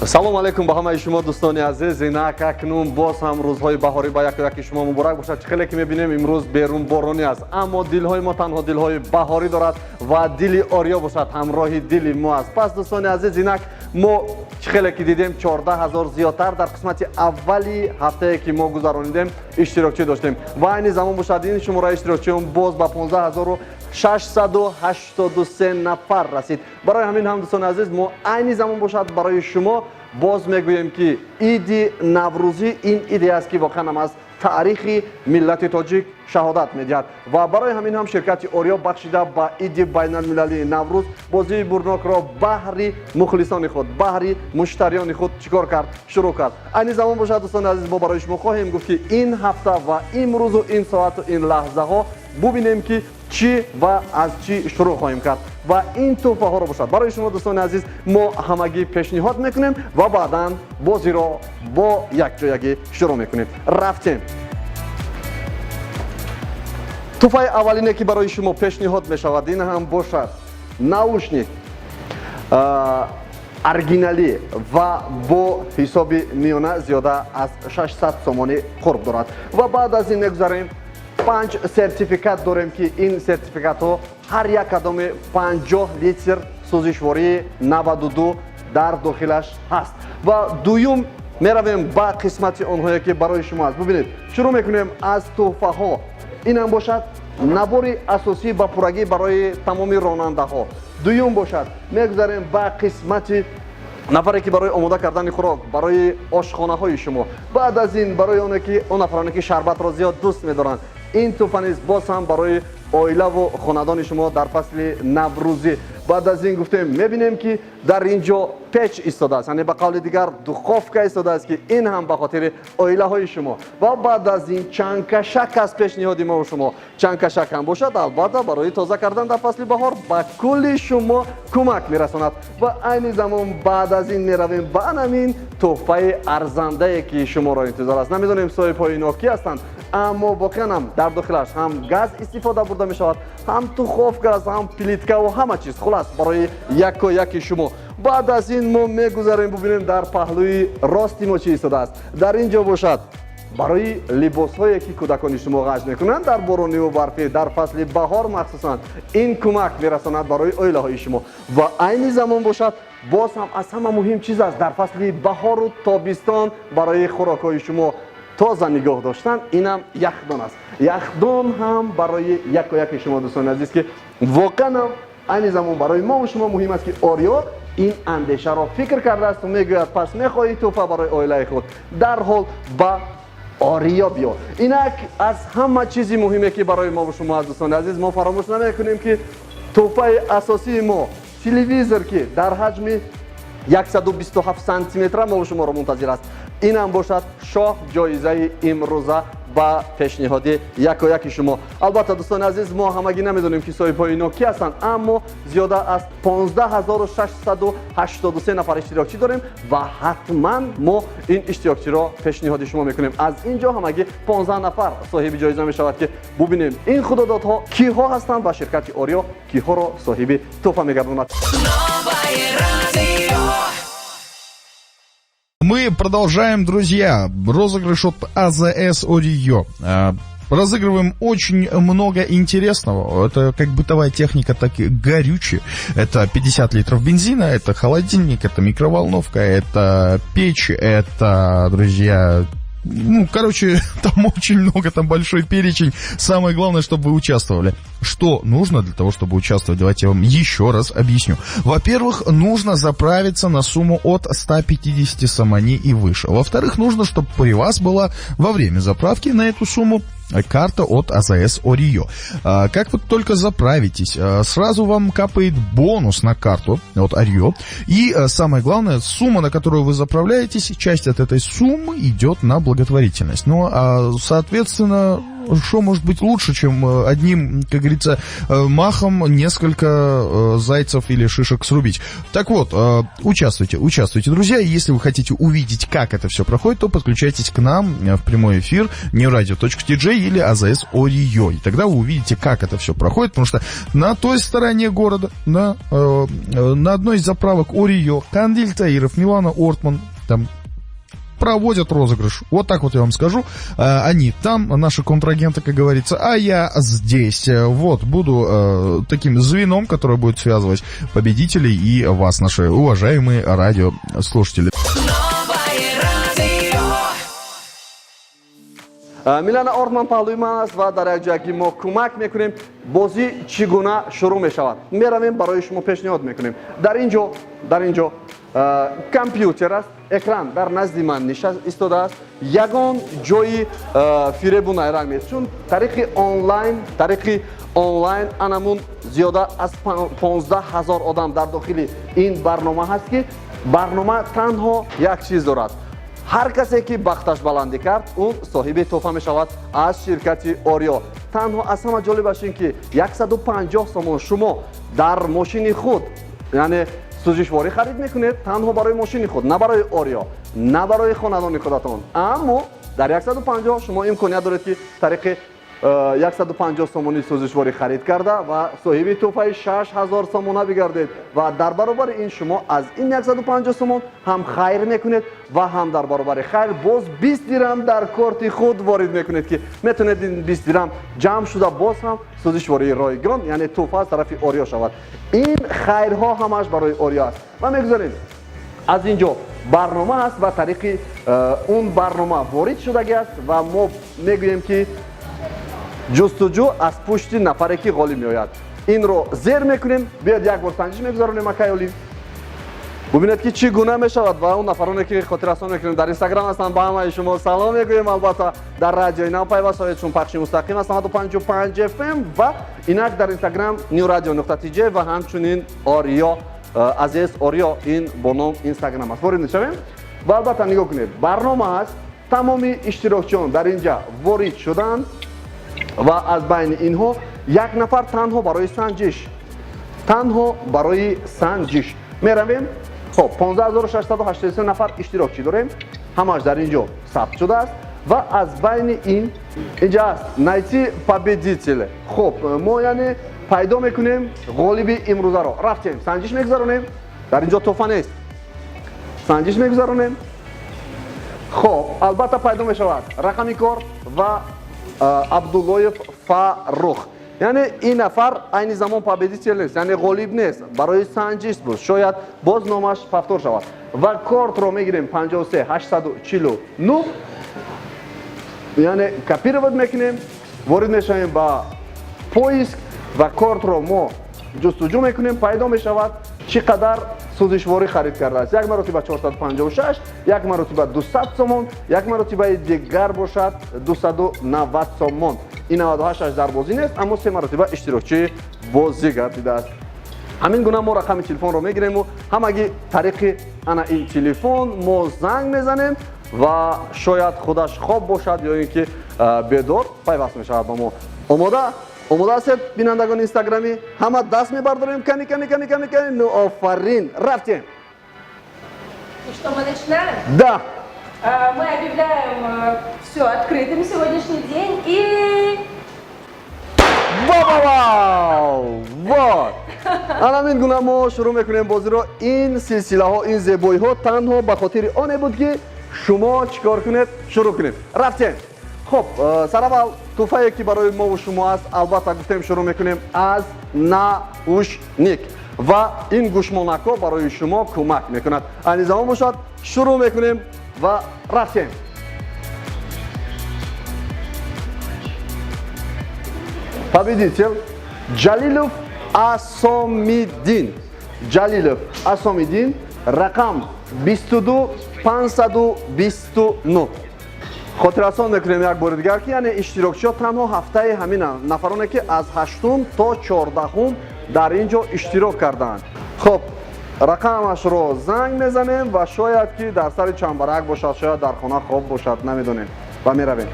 салом алейкум ба ҳамаи шумо дӯстони азиз. Инак акнун боз ҳам рӯзҳои баҳорӣ ба яки шумо муборак бошад. Хеле ки мебинем имрӯз берун боронӣ аст, аммо дилҳои мо танҳо дилҳои баҳорӣ дорад ва дили ориё бошад ҳамроҳи дили мо аст. Пас дӯстони азиз, инак мо хеле ки дидем 14 000 зиёдтар дар қисмати аввали ҳафтае ки мо гузаронидем иштирокчӣ доштем ва айни замон бошад ин шумораи иштирокчиён боз ба 15 683 нафар расид. Барои ҳамин ҳам дӯстони азиз, мо айни замон бошад барои шумо боз мегӯем ки иди Наврӯзӣ ин иде аст ки воқеан ҳам аз таърихи миллати тоҷик шаҳодат медиҳад ва барои ҳамин ҳам ширкати ориё бахшида ба иди байналмилалии Наврӯз бозии бурнокро баҳри мухлисони худ, баҳри муштариёни худ чикор кард, шурӯъ кард. Айни замон бошад дӯстони азиз, мо барои шумо хоҳем гуфт ки ин ҳафта ва имрӯзу ин соату ин лаҳзаҳо бубинем ки чӣ ва аз чӣ шурӯъ хоҳем кард ва ин тӯҳфаҳоро бошад. Барои шумо дӯстони азиз мо ҳамагӣ пешниҳод мекунем ва баъдан бозиро бо якҷоягӣ шурӯъ мекунем. Рафтем. тӯҳфаи аввалине ки барои шумо пешниҳод мешавад, ин ҳам бошад наушник оригиналӣ ва бо ҳисоби миёна зиёда аз 600 сомонӣ қурб дорад ва баъд аз ин мегузарем 5 сертификат дорем ки ин сертификатҳо ҳар як кадоми 50 литр сӯзишвории 92 дар дохилаш ҳаст. Ва дуюм меравем ба қисмати онҳое ки барои шумо аст. Бубинед, шурӯъ мекунем аз тӯҳфаҳо. Инам бошад набори асосӣ ба пуррагӣ барои тамоми ронандаҳо. Дуюм бошад мегузарем ба қисмати нафаре ки барои омода кардани хӯрок барои ошхонаҳои шумо. Баъд аз ин барои он нафароне ки шарбатро зиёд дӯст медоранд, ин тӯҳфа низ боз ҳам барои оилаву хонадони шумо дар фасли Наврӯзӣ. баъд аз ин гуфтем мебинем ки дар ин ҷо печ истодааст, яъне ба қавли дигар духовка истодааст ки ин ҳам ба хотири оилаҳои шумо. Ва баъд аз ин чангкашак аст пешниҳоди мо шумо. Чангкашак ҳам бошад албатта барои тоза кардан дар фасли баҳор ба кулли шумо кӯмак мерасонад. Ва айни замон баъд аз ин меравем ба анамин тӯҳфаи арзандае ки шуморо интизор аст. Намедонем соҳибҳои ино ки ҳастанд, аммо воқеан ҳам дар дохилаш ҳам газ истифода бурда мешавад, ҳам туховка аст, ҳам плиткаву ҳама чиз, хулас барои яки шумо. баъд аз ин мо мегузарем бубинем дар паҳлӯи рости мо чӣ истодааст. Дар ин ҷо бошад барои либосҳое ки кӯдакони шумо ғаш мекунанд дар борониву барфӣ дар фасли баҳор махсусан, ин кӯмак мерасонад барои оилаҳои шумо. Ва айни замон бошад боз ҳам аз ҳама муҳим чиз аст дар фасли баҳору тобистон барои хӯрокҳои шумо тоза нигоҳ доштан, инам яхдон аст. Яхдон ҳам барои яки шумо дӯстони азиз ки воқеан ҳам айни замон барои мо шумо муҳим аст ки ориё ин андешаро фикр кардаасту мегӯяд пас мехоҳӣ тӯҳфа барои оилаи худ, дарҳол ба ориё биё. Инак аз ҳама чизи муҳиме ки барои мо шумо аст дӯстони азиз, мо фаромӯш намекунем ки тӯҳфаи асосии мо телевизор ки дар ҳаҷми 127 сантиметра мо шуморо мунтазир аст. Инам бошад шоҳ ҷоизаи имрӯза ба пешниҳоди яки шумо. Албатта дӯстони азиз, мо ҳамагӣ намедонем ки соҳибҳои ино ки ҳастанд, аммо зиёда аз 15 683 нафар иштирокчӣ дорем ва ҳатман мо ин иштирокчиро пешниҳоди шумо мекунем. Аз ин ҷо ҳамагӣ 15 нафар соҳиби ҷоиза мешавад ки бубинем ин худододҳо киҳо ҳастанд ва ширкати ориё киҳоро соҳиби тӯҳфа мегардонад. Мы продолжаем, друзья, розыгрыш от АЗС Ориё. Разыгрываем очень много интересного. Это как бытовая техника, так и горючее. Это 50 литров бензина, это холодильник, это микроволновка, это печь, это, друзья... короче, там очень много, там большой перечень. Самое главное, чтобы вы участвовали. Что нужно для того, чтобы участвовать? Давайте я вам еще раз объясню. Во-первых, нужно заправиться на сумму от 150 сомони и выше. Во-вторых, нужно, чтобы при вас была во время заправки на эту сумму карта от АЗС Ориё. Как вы только заправитесь, сразу вам капает бонус на карту от Ориё. И самое главное, сумма, на которую вы заправляетесь, часть от этой суммы идет на благотворительность. Ну, а, соответственно, что может быть лучше, чем одним, как говорится, махом несколько зайцев или шишек срубить. Так вот, участвуйте, друзья. Если вы хотите увидеть, как это все проходит, то подключайтесь к нам в прямой эфир newradio.tj или АЗС Орио. И тогда вы увидите, как это все проходит, потому что на той стороне города, на одной из заправок Орио, Кандиль Таиров, Милана Ортман, там проводят розыгрыш. Вот так вот я вам скажу. Они там, наши контрагенты, как говорится, а я здесь. Вот, буду таким звеном, которое будет связывать победителей и вас, наши уважаемые радиослушатели. Милана Ортман паҳлӯи ман аст ва дар як ҷое ки мо кӯмак мекунем бозӣ чӣ гуна шурӯъ мешавад. Меравем барои шумо пешниҳод мекунем. Дар ин ҷо компютер аст, экран дар назди ман истодааст. Ягон ҷои фиребу найранг нест, чун тариқи онлайн анамун зиёда аз 15 000 одам дар дохили ин барнома ҳаст ки барнома танҳо як чиз дорад. ҳар касе ки бахташ баландӣ кард, он соҳиби тоҳфа мешавад аз ширкати Орио. Танҳо аз ҳама ҷолибаш ин ки 150 сомон шумо дар мошини худ, яъне сӯзишворӣ харид мекунед, танҳо барои мошини худ, на барои Орио, на барои хонадони худатон. Аммо дар 150 шумо имконият доред ки тариқи 150 сомони сӯзишворӣ харид карда ва соҳиби тӯҳфаи 6000 сомона бигардед ва дар баробари ин шумо аз ин 150 сомон ҳам хайр мекунед ва ҳам дар баробари хайр боз 20 дирам дар корти худ ворид мекунед ки метавонед ин 20 дирам ҷамъ шуда боз ҳам сӯзишвории ройгон, яъне тӯҳфа аз тарафи Орио шавад. Ин хайрҳо ҳамаш барои Орио аст. Ва мегузарем аз ин ҷо барнома аст ва тариқи он барнома ворид шудагӣ аст ва мо мегӯем ки ҷустуҷӯ аз пушти нафаре ки ғолиб меояд. Инро зер мекунем, биёд як бор санҷиш мегузаронем акайолӣ. бубинед ки чӣ гуна мешавад ва он нафароне ки хотиррасон мекунем дар инстаграм ҳастанд, ба ҳамаи шумо салом мегӯем. Албатта дар радиои нав пайваст шавед, чун пахши мустақим аст 95 FM ва инак дар инстаграм newradio.tj ва ҳамчунин Орио, АЗС Орио, ин бо ном инстаграм аст. ворид мешавем ва албатта нигоҳ кунед, барнома аст, тамоми иштирокчиён дар ин ҷа ворид шуданд ва аз байни инҳо як нафар танҳо барои санҷиш меравем. хоб 15683 нафар иштирокчӣ дорем, ҳамаш дар ин ҷо сабт шудааст ва аз байни ин инҷа аст найти победителе. хоб мо яъне пайдо мекунем ғолиби имрӯзаро. рафтем санҷиш мегузаронем, дар ин ҷо тӯҳфа нест, санҷиш мегузаронем. хоб албатта пайдо мешавад рақами кор ва Абдуллоев Фарух. яъне ин нафар айни замон победител нест, яъне ғолиб нест, барои санҷиш буд, шояд боз номаш повтор шавад. ва кортро мегирем 53849, яъне копировать мекунем, ворид мешавем ба поиск ва кортро мо ҷустуҷӯ мекунем, пайдо мешавад чӣ қадар сӯзишворӣ харид кардааст. як маротиба 456, як маротиба 200 сомон, як маротибаи дигар бошад 290 сомон. ин 98 дар бозӣ нест, аммо 3 маротиба иштирокчии бозӣ гардидааст. ҳамин гуна мо рақами телефонро мегирему, ҳамагӣ тариқи ана ин телефон мо занг мезанем ва шояд худаш хоб бошад ё ин ки бедор пайваст мешавад ба мо. омода ҳастед бинандагони инстаграмӣ? ҳама даст мебардорем, кани. Ну офарин, рафтем. Ну что, мы начинаем? Да. Мы объявляем все открытым сегодняшний день и... Вау! Вот! Анамин гуна мо шурӯъ мекунем бозиро. Ин силсилаҳо, ин зебоиҳо танҳо ба хотири оне буд ки шумо чикор кунед, шурӯъ кунед. Рафтем. хоб, сараввал тӯҳфае ки барои мову шумо аст, албатта гуфтем шурӯъ мекунем аз наушник ва ин гӯшмонакҳо барои шумо кӯмак мекунад. айни замон бошад, шурӯъ мекунем ва рафтем. победител Ҷалилов Асомиддин. рақам 22529. хотиррасон мекунем як бори дигар ки яъне иштирокчиҳо танҳо ҳафтаи ҳамин нафароне ки аз 8 то 14 дар ин ҷо иштирок кардаанд. хоб, рақамашро занг мезанем ва шояд ки дар сари чамбарак бошад, шояд дар хона хоб бошад, намедонем ва меравем.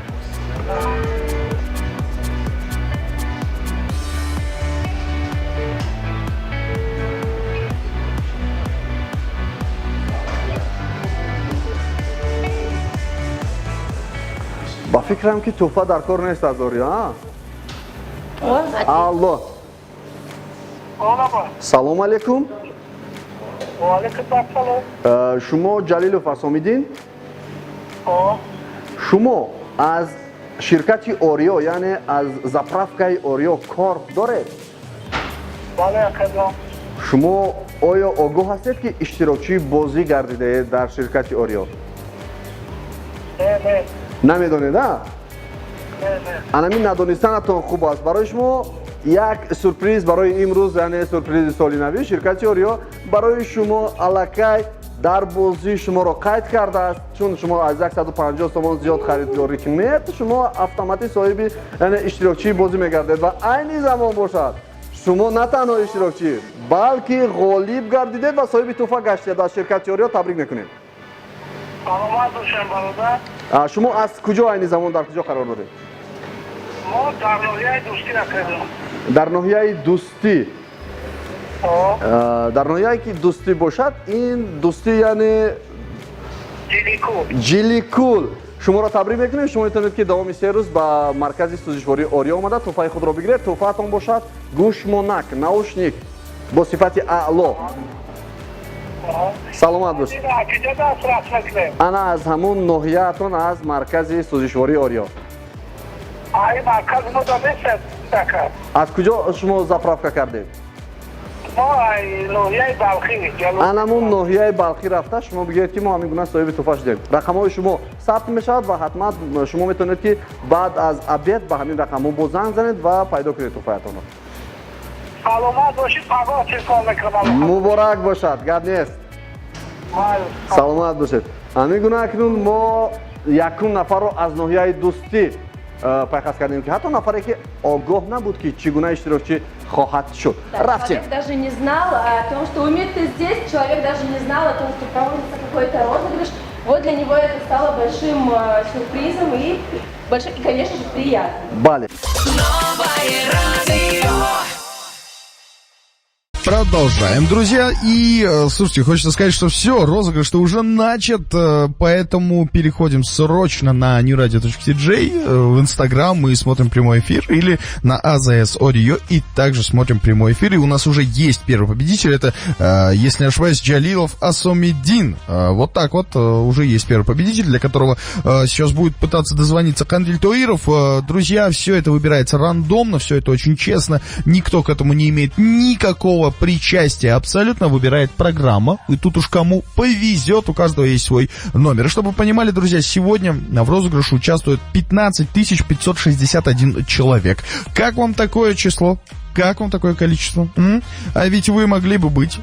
фикрам ки туфа дар кор нест аз орё, а? Он, Алло. Салом алейкум. Шумо Ҷалилов асомидин? Шумо аз ширкати Орио, яъне аз заправкаи Орио кор доред? шумо оё огоҳ ҳастед ки иштирокчии бозӣ гардидаед дар ширкати Орио? намедонед? анами надонистанатон хуб аст. барои шумо як сюрприз барои имрӯз, яъне сюрпризи соли нави ширкати Орио барои шумо аллакай дар бозӣ шуморо қайд кардааст. чун шумо аз 150 сомон зиёд харидорӣ кунед, шумо автоматӣ соҳиби иштирокчии бозӣ мегардед ва айни замон бошад шумо на танҳо иштирокчӣ, балки ғолиб гардидед ва соҳиби туҳфа гаштед. аз ширкати Орио табрик мекунем. саломат бошем бародар. шумо аз куҷо айни замон дар куҷо қарор доред? мо дар ноҳияи дӯстӣ накардем. дар ноҳияи дӯстӣ. дар ноҳияе ки дӯстӣ бошад, ин дӯстӣ яъне ҷиликул. шуморо табрик мекунем. шумо метавонед ки давоми 3 рӯз ба маркази сӯзишвории Орио омада туҳфаи худро бигиред. туҳфаатон бошад гӯшмонак, наушник бо сифати аъло. саломат бошед. ана аз ҳамун ноҳияатон, аз маркази сӯзишвории Орио. аз куҷо шумо заправка кардед? анамун ноҳияи балхӣ рафта шумо бигӯед ки мо ҳамин гуна соҳиби туҳфа шудем. рақамҳои шумо сабт мешавад ва ҳатман шумо метавонед ки баъд аз обед ба ҳамин рақамҳо бо занг занед ва пайдо кунед туҳфаятонро. саломат бошед. парвоз телефон мекунам. муборак бошад. гап нест. саломат бошед. ҳамин гуна акнун мо якум нафарро аз ноҳияи дӯстӣ пайхас кардем ки ҳатто нафаре ки огоҳ набуд ки чӣ гуна иштирокчӣ хоҳад шуд. рафтем. Человек даже не знал о том, что умеет здесь, человек даже не знал о том, что проводится какой-то розыгрыш. Вот для него это стало большим сюрпризом и, конечно же, приятным. Бале. Продолжаем, друзья. И, слушайте, хочется сказать, что все, розыгрыш-то уже начат, поэтому переходим срочно на newradio.tj в Инстаграм, мы смотрим прямой эфир, или на AZS Audio, и также смотрим прямой эфир. И у нас уже есть первый победитель, это, если не ошибаюсь, Джалилов Асомидин. Вот так вот, уже есть первый победитель, для которого сейчас будет пытаться дозвониться Кандиль Тоиров. Друзья, все это выбирается рандомно, все это очень честно, никто к этому не имеет никакого причастия, абсолютно выбирает программа, и тут уж кому повезет, у каждого есть свой номер. И чтобы вы понимали, друзья, сегодня в розыгрыше участвует 15 561 человек. Как вам такое число? Как вам такое количество? А ведь вы могли бы быть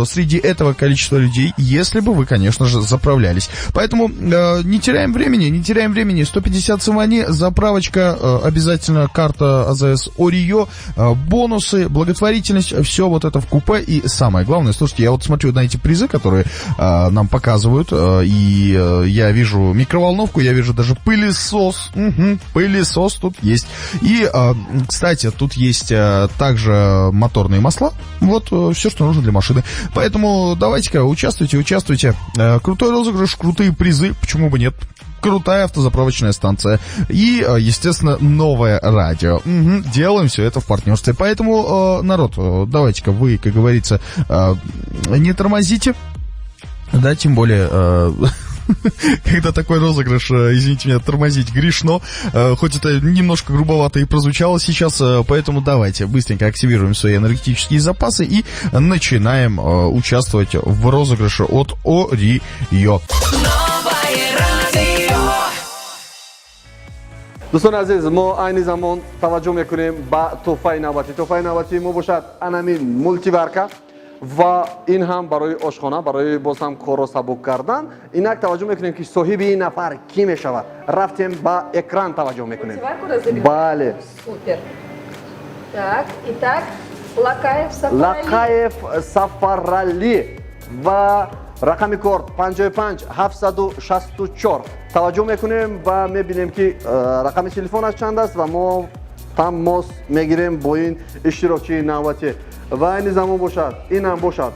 среди этого количества людей, если бы вы, конечно же, заправлялись. Поэтому не теряем времени. 150 сомани, заправочка, обязательно карта АЗС Орио, бонусы, благотворительность, все вот это в купе. И самое главное, слушайте, я вот смотрю на эти призы, которые нам показывают, и я вижу микроволновку, я вижу даже пылесос. Пылесос тут есть. И, кстати, тут есть также моторные масла. Вот все, что нужно для машины. Поэтому давайте-ка участвуйте. Крутой розыгрыш, крутые призы, почему бы нет? Крутая автозаправочная станция. И, естественно, новое радио. Делаем все это в партнерстве. Поэтому, народ, давайте-ка вы, как говорится, не тормозите. Да, тем более... Когда такой розыгрыш, извините меня, тормозить грешно, хоть это немножко грубовато и прозвучало сейчас, поэтому давайте быстренько активируем свои энергетические запасы и начинаем участвовать в розыгрыше от Орио. дӯстони азиз, мо айни замон таваҷҷӯҳ мекунем ба туҳфаи навбатӣ. туҳфаи навбатии мо бошад анамин мултиварка ва ин ҳам барои ошхона, барои боз ҳам корро сабук кардан. Инак таваҷҷӯҳ мекунем ки соҳиби ин нафар кӣ мешавад. рафтем ба экран таваҷҷӯҳ мекунем. Мультиварку разыгрываем? бале. Супер. Так, итак, Лакаев Сафарали ва рақами корт 55 764. таваҷҷӯҳ мекунем ва мебинем ки рақами телефонаш чанд аст ва мо тамос мегирем бо ин иштирокчии навбатӣ. ва айни замон бошад, инам бошад.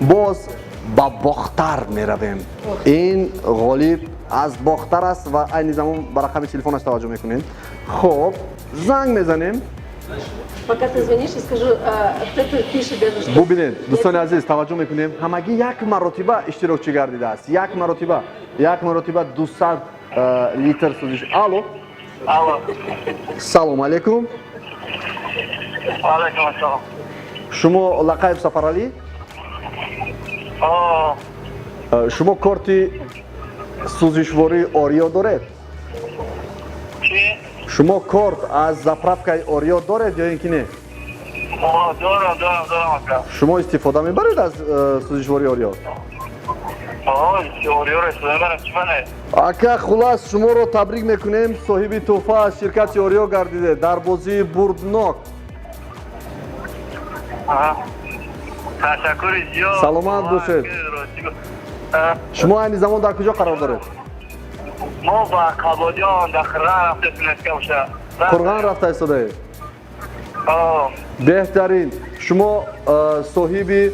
боз ба бохтар меравем. ин ғолиб از باختر است و این زمان به رقم تلفنش توجه میکنیم. خب زنگ میزنیم. Пока ты звонишь, я скажу, кто-то пишет даже, что... ببینید دوستان عزیز توجه میکنیم همگی یک مرتبه اشتراکچی گردیده است. یک مرتبه 200 لیتر سوزش. الو Alo. سلام علیکم. Aleyküm assalam. شما لقب سفرالی؟ شما کارت سوزشواری آریا دارید؟ Ki? شما کارت از زاپراپکای آریا دارید یا اینکه نه؟ Doğru akka. شما استفاده میبرید از سوزشواری آریا؟ Yoruyor Süleyman Çimene. اکا خلاص شما رو تبریک میکنیم صاحب تحفه از شرکت آریا گردیده در بازی بردناک. Teşekkür ediyorum. Selamat olsun. شما این زمان در کجا قرار دارید؟ ما با کابودیان در خران رفته تونسته باشه. قرغان رفته ایستاده. بهترین شما صاحب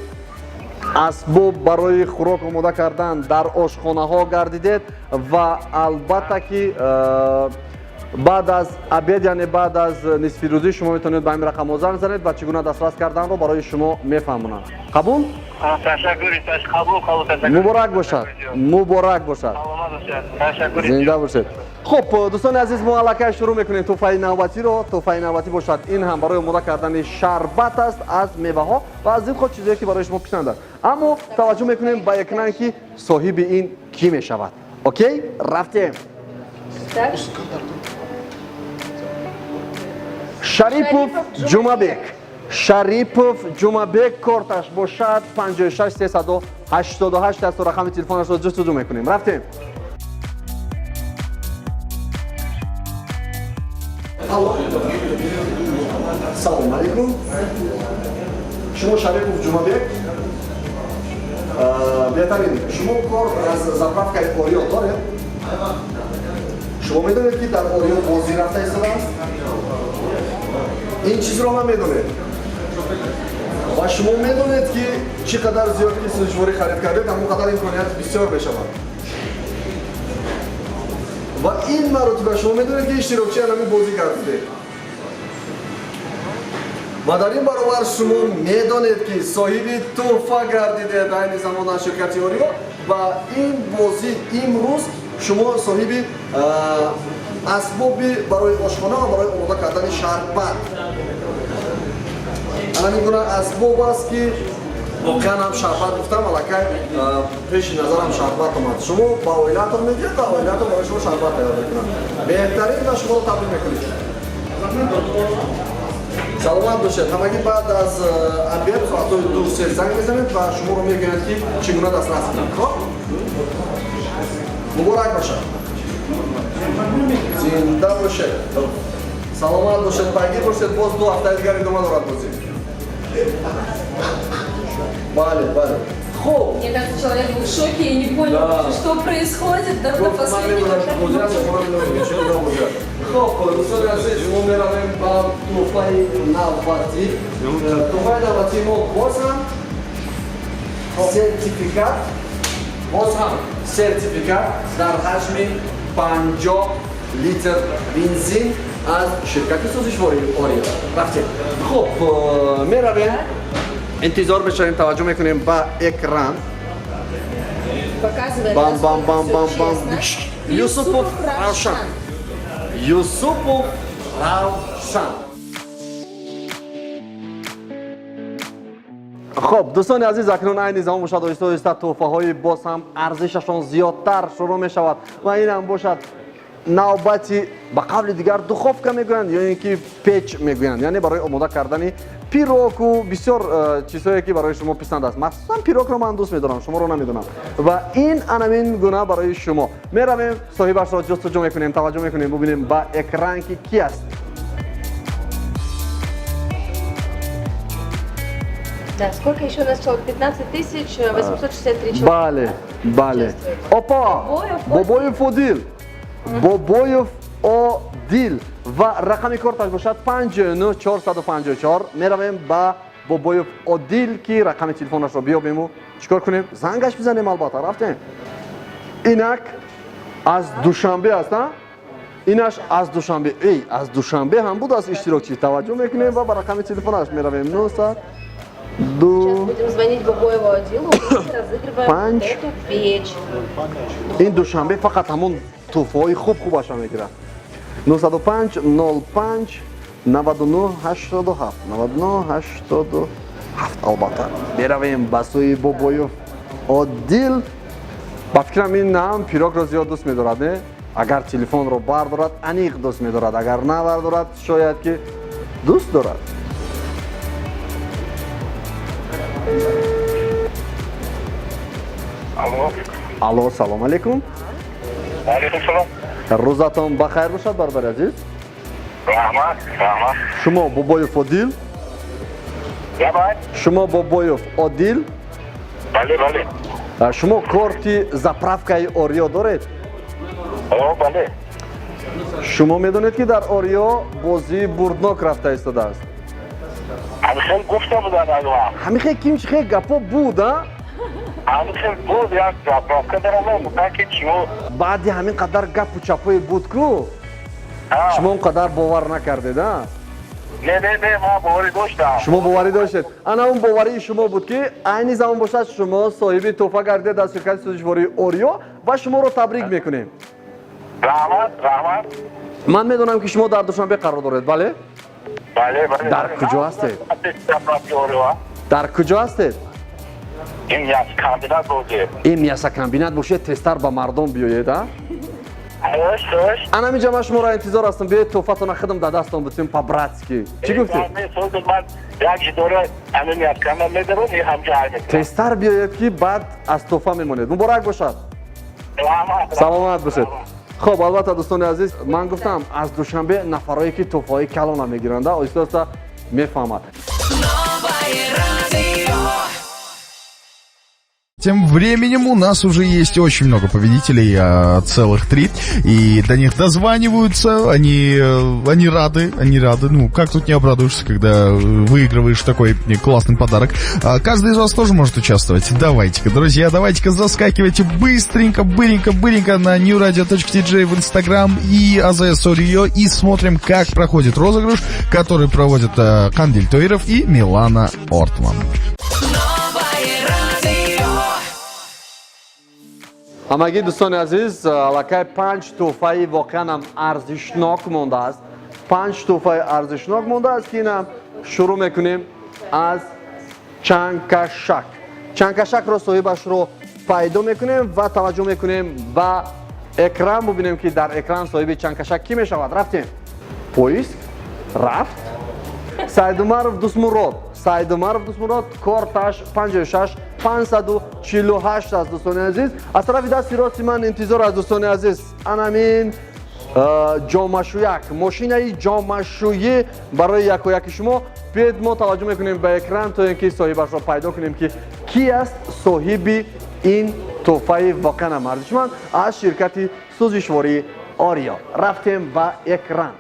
اسباب برای خوراک آماده کردن در آشخانه ها گردیدید و البته که بعد از عبید یعنی بعد از نصف روزی شما میتونید به این رقم زنگ بزنید و چگونه دسترس کردن رو برای شما میفهمونم. قبول؟ قبول. مبارک باشد. مبارک باشد. زنده باشید. خب دوستان عزیز ما الان شروع میکنیم تحفه نوبتی رو. تحفه نوبتی باشد این هم برای آماده کردن شربت است از میوه ها و از این خود چیزایی که برای شما پسند است. اما توجه میکنیم به یک رنگ که صاحب این کی میشود. اوکی؟ رفتیم. Так? شریپوف جمعبک. شریپوف جمعبک کارتش باشد 56 388 است و رقم تلفنش رو جستجو میکنیم. رفتیم. سلام علیکم. شما شریپوف جمعبک بهترین شما کار از زاپراپکای آریا دارید؟ شما میدونید که در آریا بازی رفته ایستاده است؟ این چیز رو هم میدونید و شما میدونید که چقدر زیاد که سوزشواری خرید کردید همونقدر امکانیت بسیار بشود و این مرتبه شما میدونید که اشتراکچی همین بازی کردید و در این برابر شما میدونید که صاحب تحفه گردیده در این زمان در شرکت آریا و این بازی امروز شما صاحب اسباب برای آشخانه و برای آماده کردن شربت همین گونه اسباب است که کنم شربت گفتم الکه پیش نظرم شربت آمد شما با اویلتون میدید و اویلتون برای شما شربت تیار میکنن بهترین و شما رو تبریک میکنید سلامت باشید همگی بعد از عبید ساعت 2-3 زنگ بزنید و شما رو میگویند که چگونه دسترس کنید خب مبارک باشد زنده باشید سلامت باشید پیگیر باشید باز 2 هفته دیگر ادامه دارد بازی بله خوب Мне кажется, человек был в шоке и не понял, что происходит до последнего. خب دوستان عزیز شما میرویم با تحفه نوبتی تحفه نوبتی ما باز هم سرتیفیکات در حجم 50 لیتر بنزین از شرکت سوزشواری آریا رفتیم خب میرویم انتظار بشویم توجه میکنیم با اکران Показывает бам честно. Юсупов Равшан Юсупов Равшан خب دوستان عزیز اکنون این زمان باشد آهسته تحفه های باز هم ارزششان زیادتر شروع می شود و این هم باشد نوبتی به قبل دیگر دخوفکه میگویند یا اینکه پیچ میگویند یعنی برای آماده کردن پیروک و بسیار چیزهایی که برای شما پسند است مخصوصا پیروک رو من دوست میدارم شما رو نمیدونم و این انمین گونه برای شما میرویم صاحبش را جستجو میکنیم توجه میکنیم ببینیم با اکران که کی است Да, сколько еще у нас человек? 15 863 человека. بله опа بابایوف Одил بابایوف Одил و رقم کارتش باشد 59454 میرویم با بابایوف Одил که رقم تلفنش رو بیابیم و چیکار کنیم زنگش بزنیم البته رفتیم اینک از دوشنبه است نه؟ اینش از دوشنبه. ای از دوشنبه هم بود از اشتراکچی. توجه میکنیم و با رقم تلفنش میرویم 900 Сейчас 2 будем звонить Бабоеву отделу и разыгрываем Панч. эту печь. این دوشنبه فقط همون توفای خوبش میگیره. 905 05 99 87 99 87 البته میرویم به سوی بابایوف عادل. با فکرم این نام پیروک را زیاد دوست می‌دارد نه؟ اگر تلفن رو بردارد انیق دوست می‌دارد، اگر نه بردارد شاید که دوست دارد. الو الو سلام علیکم. علیکم سلام روزتان بخیر باشد برادر عزیز. رحمت شما بابایوف عادل؟ یا باید شما بابایوف عادل؟ بله شما کارت زاправкаи اوریو دارید؟ بله شما میدونید که در اوریو بازی بردناک رفته ایستاده است. همیشه گفته بودن اگه همیشه کیمچ خیلی گپا بود ها؟ همیشه بود یک جاپراکه دارم بودن که چیو بعدی همین قدر گپ و چپای بود کو شما اون قدر باور نکردید ها؟ نه ما باوری داشتم شما باوری داشتید. انا اون باوری شما بود که عین زمان باشد شما صاحب تحفه گردید از شرکت سوزشواری اوریو و شما رو تبریک میکنیم. رحمت من میدونم که شما در دوشنبه قرار دارید بله؟ بله در کجا هستید؟ جاپراکه اوریو در کجا هستید؟ این یک کاندیدات بوده این میاسا کمبینت باشه تستر با مردم بیایید ها؟ خوش انا میجا من شما را انتظار هستم بیایید توفتون خدم در دستان بتیم پابراتسکی. چی گفتید؟ من یک دوره همین یک کامل میدارم این همجا عیده تستر بیایید که بعد از توفه میمونید. مبارک باشد. سلامت باشید. خب البته دوستان عزیز من گفتم از دوشنبه نفرایی که توفه کلان میگیرند آیسته آیسته میفهمد. Тем временем у нас уже есть очень много победителей, целых 3, и до них дозваниваются, они рады, ну, как тут не обрадуешься, когда выигрываешь такой классный подарок. Каждый из вас тоже может участвовать. Давайте-ка, друзья, давайте-ка заскакивайте быстренько на newradio.tj в Instagram и AZS Audio и смотрим, как проходит розыгрыш, который проводят Кандиль Тоиров и Милана Ортман. همگی دوستان عزیز علاقه 5 توفه واقعا هم ارزشناک مونده است. 5 توفه ارزشناک مونده است که اینم شروع میکنیم از چنگکشک. چنگکشک رو صاحبش رو پیدا میکنیم و توجه میکنیم و اکران ببینیم که در اکران صاحب چنگکشک کی میشود. رفتیم پویسک رفت سایدومارов دوسمورод سایدومارов دوسمورод کارتش 56 548 است. دوستان عزیز از طرف دست راست من انتظار از دوستان عزیز انامین جامشویک ماشینه جامشویی برای یک و یک شما بیاید ما توجه میکنیم به اکران تا اینکه صاحبش را پیدا کنیم که کی است صاحب این تحفه واقعا ارزشمند از شرکت سوزشواری آریا. رفتیم به اکران.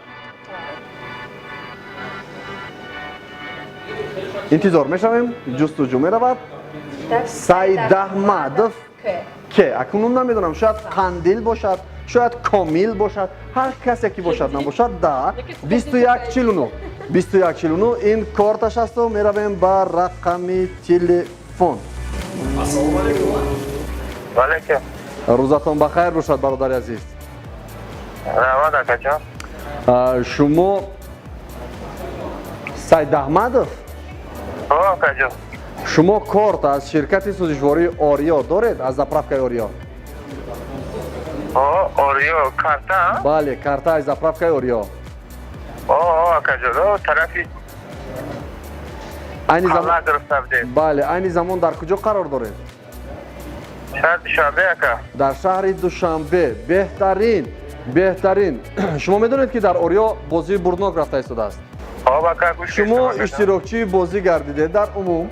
انتظار میشویم جستجو میرود. سعید احمدов که اکنون نمیدونم شاید قندیل باشد شاید کامیل باشد هر کسی که باشد نباشد در 2149 این کارتش است و میرویم به رقم تلفن. علیکم روزتان بخیر باشد برادر عزیز. رحمت اکا شما سعید احمدов اکا شما کارت از شرکت سوزشواری آریا دارید از زاправкаи آریا؟ اوریو کارتا بله کارت از زاправкаи آریا. اکا طرفی عین زمان حالا درست بده بله عین زمان در کجا قرار دارید؟ شهر دوشنبه اکا در شهر دوشنبه. بهترین شما میدونید که در آریا بازی بردناک رفته ایستاده است. اکا گوش شما اشتراکچی بازی گردیده. در عموم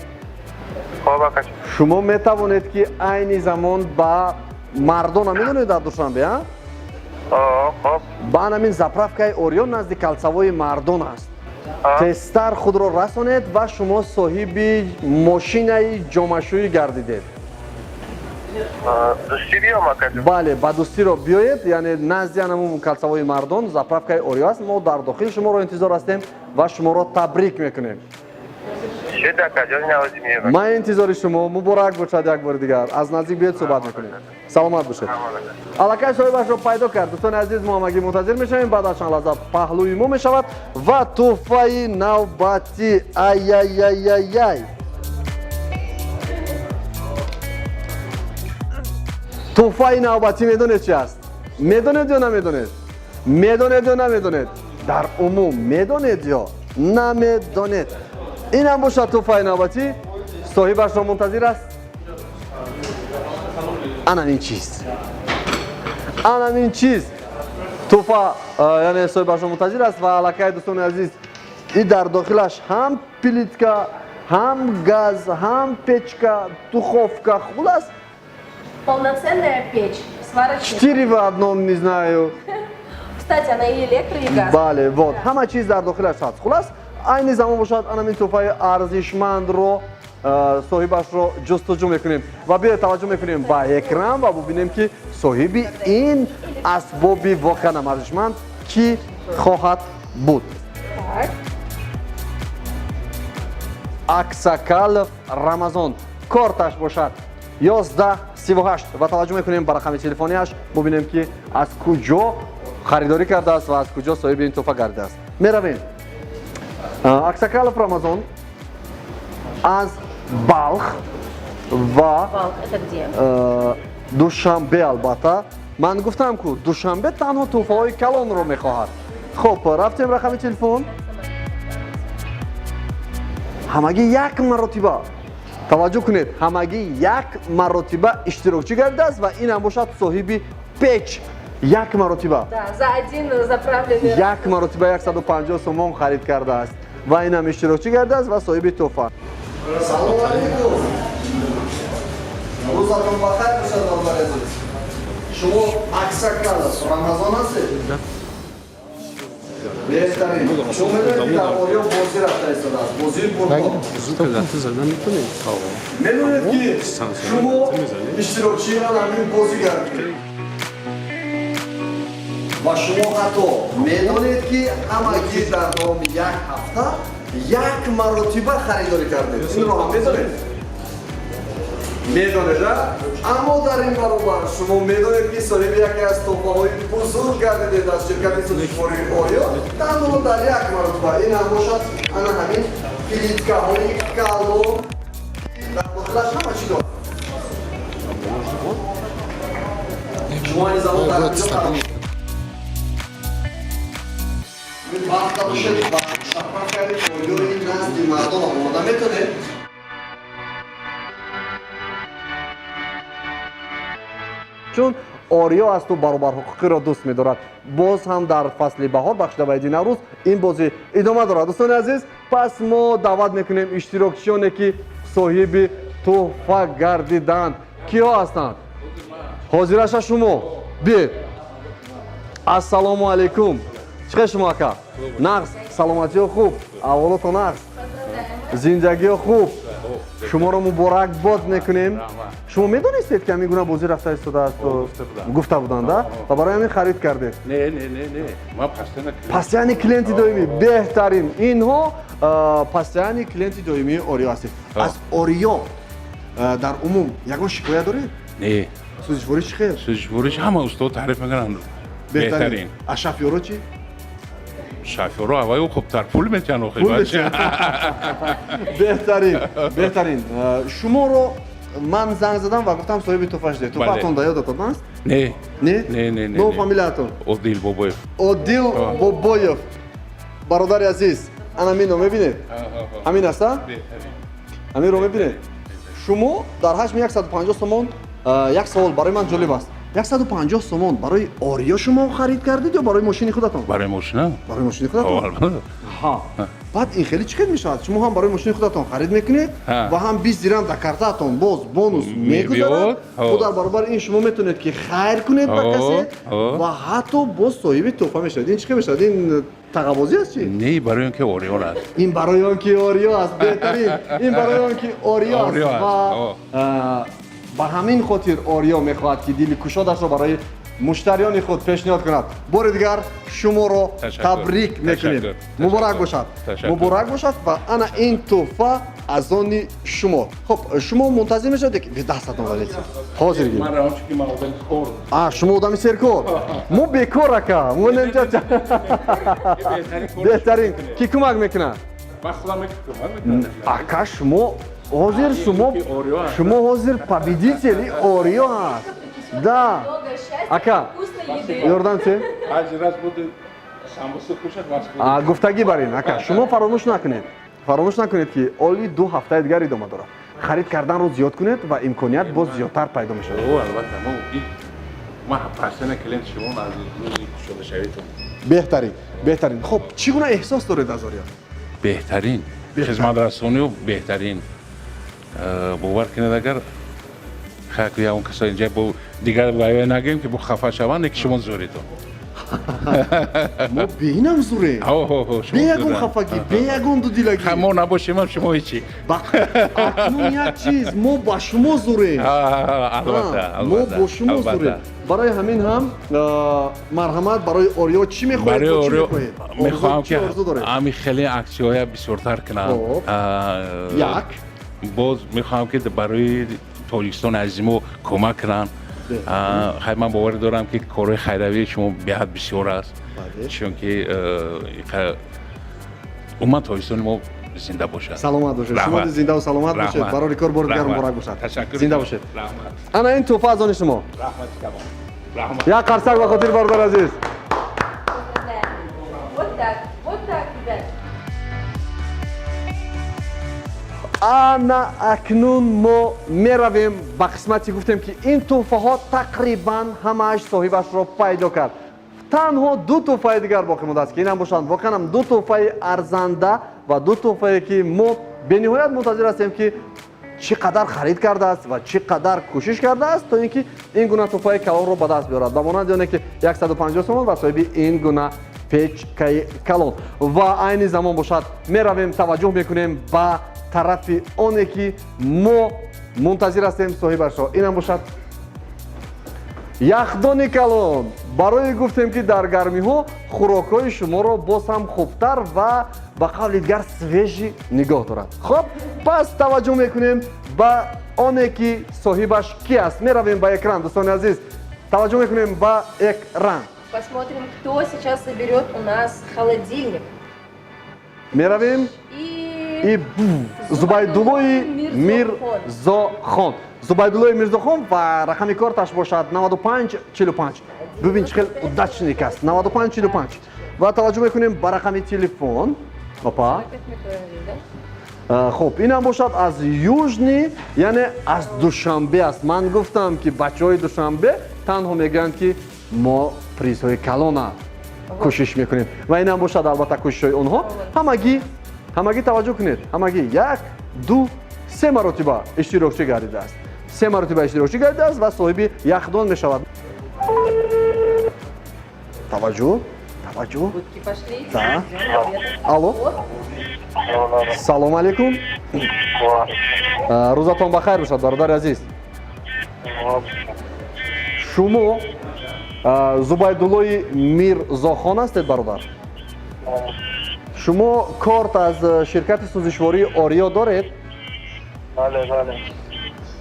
اکا شما میتوانید که عین زمان با مردان میدونید در دوشنبه ها خب با همین زاправкаи آریا نزدیک کلسوای مردان است. تستر خود را رسانید و شما صاحب ماشین جامشویی گردیدید. Дустирио макадим. бале ба дустиро биёед, яъне назди анамун калсавои мардон заправкаи Орио аст. Мо дар дохил шуморо интизор ҳастем ва шуморо табрик мекунем. Шедака ҷои навози миёбад. ман интизори шумо муборак бошад як бори дигар. Аз наздик биёед суҳбат мекунем. Саломат бошед. аллакай соҳибашро пайдо кард. дӯстони азиз, мо ҳамагӣ мунтазир мешавем. баъд аз чанд лаҳза паҳлӯи мо мешавад ва тӯҳфаи навбатӣ. Ай. тӯҳфаи навбатӣ медонед чи аст? медонед ё намедонед? медонед ё намедонед? дар умум медонед ё намедонед? инам бошад тӯҳфаи навбатӣ. соҳибашро мунтазир аст. анамин чиз тӯҳфа, яъне соҳибашро мунтазир аст ва аллакай дӯстони азиз, и дар дохилаш ҳам плитка, ҳам газ, ҳам печка, духовка, хулас Полноценная печь, сварочная. 4 в одном, не знаю. Кстати, она и электро, и газ. бале, вот ҳама чиз дар дохилаш ҳаст. хулас айни замон бошад анамин тӯҳфаи арзишмандро соҳибашро ҷустуҷӯ мекунем ва биёед таваҷҷӯҳ мекунем ба экран ва бубинем ки соҳиби ин асбоби воқеан арзишманд кӣ хоҳад буд. Так. Аксакалов Рамазон. Корташ бошад 1138 ва таваҷҷӯҳ мекунем ба рақами телефониаш бубинем ки аз куҷо харидорӣ кардааст ва аз куҷо соҳиби ин тӯҳфа гардидааст. меравем. Аксакалов Рамазон аз Балх ва Вал, это где? душанбе. албатта ман гуфтам ку душанбе танҳо тӯҳфаҳои калонро мехоҳад. хуб, рафтем рақами телефон. ҳамагӣ як маротиба таваҷҷӯҳ кунед, ҳамагӣ як маротиба иштирокчӣ гардидааст ва инам бошад соҳиби печ. як маротиба Да, за один заправленный. як маротиба 150 сомон харид кардааст ва инам иштирокчӣ гардидааст ва соҳиби тӯҳфа. салому алайкум. рӯзатон бахайр бошад дорбари азиз. шумо Аксакалов Рамазон ҳастед? беҳтарин. шумо медонед ки дар Орио бозӣ рафта истодааст. бозии бурдо. медонед ки шумо иштирокчии ҳамин бозӣ гардидед. ва шумо ҳатто медонед ки ҳамагӣ дар давоми як ҳафта як маротиба харидорӣ кардед. инро ҳам медонед? медонед а? аммо дар ин баробар шумо медонед ки соҳиби яке аз тӯҳфаҳои бузург гардидед аз ширкати сӯзишвории Орио. танҳо дар як маротиба ин ҳам бошад ана ҳамин плиткаҳои калон дар дохилаш ҳама чӣ дорад. шумо ин замон дар куҷо қарор вақта бошед ва шафафаи Ориои назди мардом омода метонед. чун Орио аз ту баробарҳуқуқиро дӯст медорад. боз ҳам дар фасли баҳор бахшида ба иди наврӯз ин бозӣ идома дорад. дӯстони азиз, пас мо даъват мекунем иштирокчиёне ки соҳиби тӯҳфа гардиданд. киҳо ҳастанд? ҳозираша шумо биед. ассалому алайкум. чӣ хел шумо ака? нағз, саломатиё хуб, аҳволотон нағз, зиндагиё хуб. шуморо муборакбод мекунем. шумо медонистед ки ҳамин гуна бозӣ рафта истодааст? гуфта буданд ва барои ҳамин харид кардед? Не, ман пас яъне клиенти доимӣ. беҳтарин. инҳо пас яъне клиенти доимии Орио ҳастед. аз Орио дар умум ягон шикоят доред? Не, сӯзишворӣ чӣ хел? сӯзишвориш ҳама устод таъриф мекунанд. беҳтарин. аз шофёро чӣ? шофёро авваю хубтар пул метиҳанд охир. беҳтарин. шуморо ман занг задам ва гуфтам соҳиби тӯҳфа шудед. тӯҳфаатон да ёдатон аст? Не. Nom фамилиятон? Одил Бобоев. Одил Бобоев. бародари азиз, анаминро мебинед? ҳамин аста? ҳаминро мебинед? шумо дар ҳаҷми 150 сомон, як савол барои ман ҷолиб аст. 150 сомон барои Орио шумо харид кардед ё барои мошини худатон? Барои мошина? барои мошини худатон. баъд ин хеле чӣ хел мешавад? шумо ҳам барои мошини худатон харид мекунед ва ҳам 20 дирам дар картаатон боз бонус мегузарад. ва дар баробари ин шумо метавонед ки хайр кунед ба касе ва ҳатто боз соҳиби тӯҳфа мешавед. ин чӣ хел мешавад? ин тағабозӣ аст чи? Не, барои он ки Орио аст. ин барои он ки Орио аст. беҳтарин. ин барои он ки Орио аст. ва ба ҳамин хотир ориё мехоҳад ки дили кушодашро барои муштариёни худ пешниҳод кунад. бори дигар шуморо табрик мекунем. муборак бошад. муборак бошад ва ана ин тӯҳфа аз они шумо. хуб, шумо мунтазир мешавед ки дастатон валеси ҳозир гир. шумо одами серкор. мо бекор ака. мо ненҷа беҳтарин ки кӯмак мекунад. ака шумо ҳозир шумо ҳозир победители ориё ҳаст. Да. Много счастья, Ака. вкусной еды. ёрдам че? гуфтагӣ бар ин ака. шумо фаромӯш накунед. фаромӯш накунед ки оли 2 ҳафтаи дигар идома дорад. харид карданро зиёд кунед ва имконият боз зиёдтар пайдо мешавад. беҳтарин. хуб, чӣ гуна эҳсос доред аз ориё? بهترین خدمترسانی و بهترین باور کنید اگر خاک یا اون کسایی اینجا با دیگر وایو نگیم که با خفه شوند که شما زوری تو мо беинам зуре. شما беягон хафагӣ, беягон дудилагӣ. ما نباشیم هم شما هیچی акнун як чиз, мо ба шумо зурем. البته мо бо шумо зурем. барои ҳамин ҳам марҳамат барои ориё чӣ мехоҳед? برای чӣ اوریو мехоҳед? میخوام چی که орзу доред? همین خیلی اکسیوهای بسیارتر کنم як باز میخوام که برای تاجیکستان عزیزمو کمک کنن خیلی من باور دارم که کارهای خیروی شما بیاد بسیار است چون که اومد تاجیکستان ما زنده باشد саломат бошед. шумо رحمت. зинда ва саломат бошед. رحمت. барори кор бори дигар رحمت. муборак бошад. تشکر зинда бошед. رحمت. ана ин тӯҳфа аз они шумо. رحمت کباب. رحمت. як қарсак ба хотири бародар азиз. Вот так, ребят. ана акнун мо меравем ба қисмати гуфтем ки ин тӯҳфаҳо тақрибан ҳамааш соҳибашро пайдо кард. танҳо 2 тӯҳфаи дигар боқӣ мондааст ки инам бошанд. воқеанам 2 тӯҳфаи арзанда ва 2 тӯҳфае ки мо бениҳоят мунтазир ҳастем ки чӣ қадар харид кардааст ва чӣ қадар кӯшиш кардааст то ин ки ин гуна тӯҳфаи калонро ба даст биёрад. ба монанди оне ки 150 сомон ба соҳиби ин гуна печкаи калон. ва айни замон бошад меравем таваҷҷӯҳ мекунем ба тарафи оне ки мо мунтазир ҳастем соҳибашро. инам бошад яхдони калон. барое гуфтем ки дар гармиҳо хӯрокҳои шуморо боз ҳам хубтар ва ба қавли дигар свежӣ нигоҳ дорад. хуб, пас таваҷҷӯҳ мекунем ба оне ки соҳибаш ки аст. меравем ба экран, дӯстони азиз. таваҷҷӯҳ мекунем ба экран. Посмотрим, кто сейчас соберет у нас холодильник. меравем И зубайдуллои мирзохон. зубайдуллои мирзохон ва рақами корташ бошад 9545. бибин чӣ хел удачник аст. 9545. ва таваҷҷӯҳ мекунем ба рақами телефон. опа. хуб, инам бошад аз южни, яъне аз душанбе аст. ман гуфтам ки бачаҳои душанбе танҳо мегӯянд ки мо призҳои калона кӯшиш мекунем ва инам бошад албатта кӯшишҳои онҳо. ҳамагӣ таваҷҷӯҳ кунед. ҳамагӣ 1, 2, 3 маротиба иштирокчӣ гардидааст. 3 маротиба иштирокчӣ гардидааст ва соҳиби яхдон мешавад. таваҷҷӯҳ. Будки пошли. Да. Ждем ответа. алло. салому алейкум. рӯзатон бахайр бошад бародари азиз. шумо зубайдуллои мирзохон ҳастед бародар? шумо корт аз ширкати сӯзишвории ориё доред? بله بله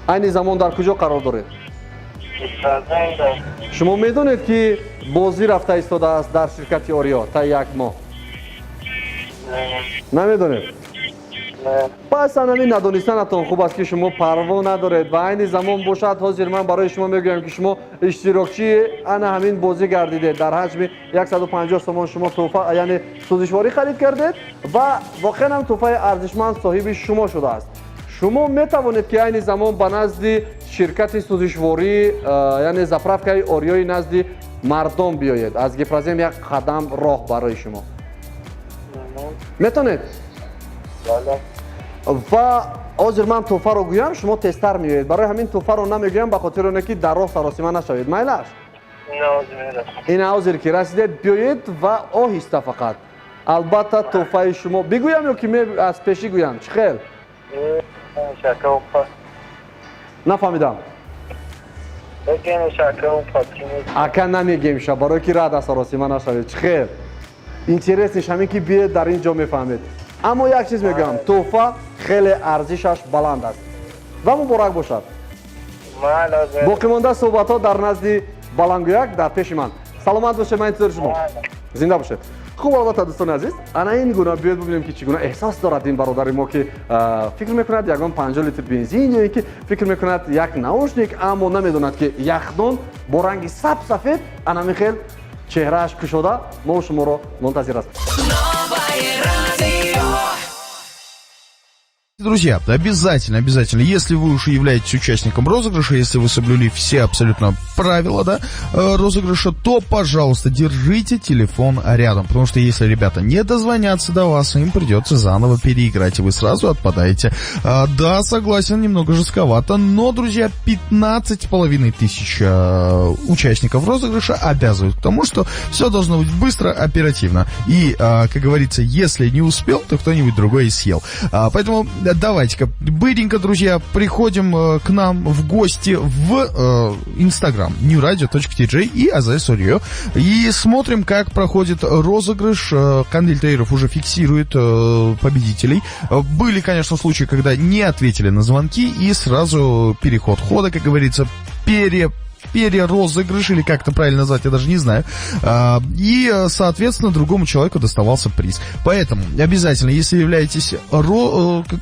айни замон дар куҷо қарор доред? шумо медонед ки бозӣ рафта истодааст дар ширкати ориё та 1 моҳ? намедонед? пас анами надонистанатон хуб аст ки шумо парво надоред ва айни замон бошад ҳозир ман барои шумо мегӯям ки шумо иштирокчии ана ҳамин бозӣ гардидед. дар ҳаҷми 150 сомон шумо тӯҳфа яъне сӯзишворӣ харид кардед ва воқеанам тӯҳфаи арзишманд соҳиби шумо шудааст. шумо метавонед ки айни замон ба назди ширкати сӯзишворӣ яъне заправкаи ориёи назди мардом биёед. аз гипразем як қадам роҳ барои шумо метавонед? ва ҳозир ман тӯҳфаро гӯям шумо тезтар меоед. барои ҳамин тӯҳфаро намегӯям ба хотири оне ки дар роҳ саросима нашавед. майлаш ин ҳозир ки расидед биёед ва оҳиста фақат. албатта тӯҳфаи шумо бигӯям ё ки аз пешӣ гӯям? чӣ хел? нафаҳмидам. بگیم شکر اون پاکی نیست اکا نمیگیم شب برای کی راه دست راسی من نشوید خیر اینترس نیست همین که بیاد در اینجا میفهمید اما یک چیز میگم تحفه خیلی ارزشش بلند است و مبارک باشد من لازم باقی مانده صحبت ها در نزد بلنگویک در پیش من سلامت باشه من انتظار شما زنده باشید خوب البته دوستان عزیز انا این گونه بیاد ببینیم که چگونه احساس دارد این برادر ما که فکر میکند یگان 50 لیتر بنزین یا اینکه فکر میکند یک ناوشنیک اما نمیدوند که یخدان با رنگ سفید انا میخیل چهرهش کشوده ما شما رو منتظر است Друзья, обязательно, если вы уже являетесь участником розыгрыша, если вы соблюли все абсолютно правила, да, розыгрыша, то, пожалуйста, держите телефон рядом, потому что если ребята не дозвонятся до вас, им придется заново переиграть, и вы сразу отпадаете. Да, согласен, немного жестковато, но, друзья, 15,5 тысяч участников розыгрыша обязывают к тому, что все должно быть быстро, оперативно. И, как говорится, если не успел, то кто-нибудь другой и съел. Поэтому давайте-ка быренько, друзья, приходим к нам в гости в Instagram newradio.tj и AZS.Audio и смотрим, как проходит розыгрыш. Кандиль Таиров уже фиксирует победителей. Были, конечно, случаи, когда не ответили на звонки и сразу переход хода, как говорится, перерозыгрыш, или как это правильно назвать, я даже не знаю. И, соответственно, другому человеку доставался приз. Поэтому обязательно, если являетесь